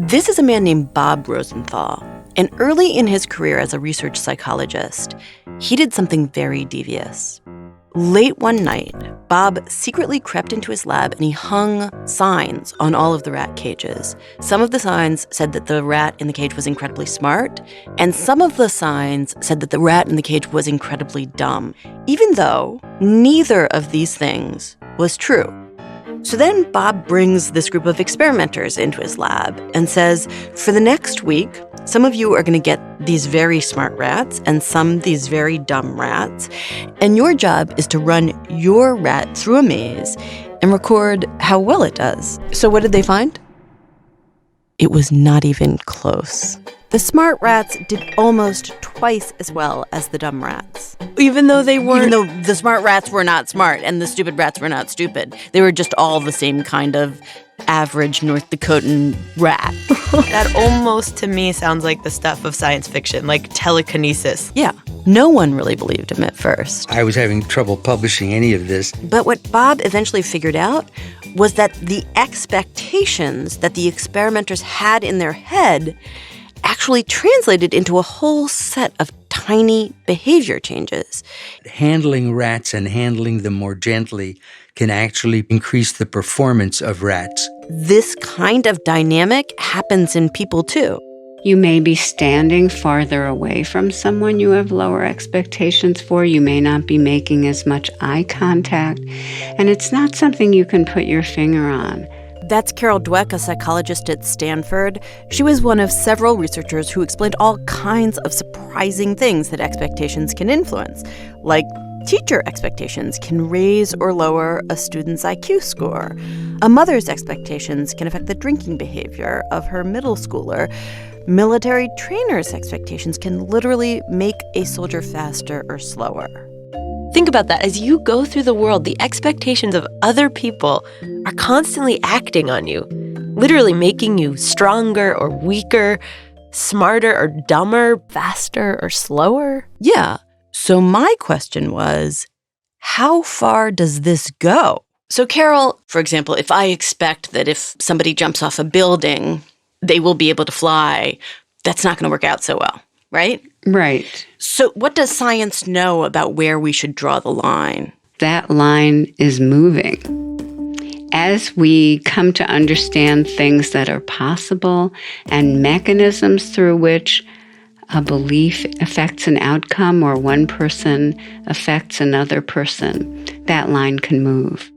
This is a man named Bob Rosenthal. And early in his career as a research psychologist, he did something very devious. Late one night, Bob secretly crept into his lab and he hung signs on all of the rat cages. Some of the signs said that the rat in the cage was incredibly smart, and some of the signs said that the rat in the cage was incredibly dumb, even though neither of these things was true. So then Bob brings this group of experimenters into his lab and says, for the next week, some of you are going to get these very smart rats and some these very dumb rats. And your job is to run your rat through a maze and record how well it does. So what did they find? It was not even close. The smart rats did almost twice as well as the dumb rats. Even though the smart rats were not smart and the stupid rats were not stupid. They were just all the same kind of average North Dakotan rat. That almost, to me, sounds like the stuff of science fiction, like telekinesis. Yeah. No one really believed him at first. I was having trouble publishing any of this. But what Bob eventually figured out was that the expectations that the experimenters had in their head actually translated into a whole set of tiny behavior changes. Handling rats and handling them more gently can actually increase the performance of rats. This kind of dynamic happens in people too. You may be standing farther away from someone you have lower expectations for. You may not be making as much eye contact. And it's not something you can put your finger on. That's Carol Dweck, a psychologist at Stanford. She was one of several researchers who explained all kinds of surprising things that expectations can influence, like teacher expectations can raise or lower a student's IQ score. A mother's expectations can affect the drinking behavior of her middle schooler. Military trainers' expectations can literally make a soldier faster or slower. Think about that. As you go through the world, the expectations of other people are constantly acting on you, literally making you stronger or weaker, smarter or dumber, faster or slower. Yeah. So my question was, how far does this go? So Carol, for example, if I expect that if somebody jumps off a building, they will be able to fly, that's not going to work out so well, right? Right. So what does science know about where we should draw the line? That line is moving. As we come to understand things that are possible and mechanisms through which a belief affects an outcome or one person affects another person, that line can move.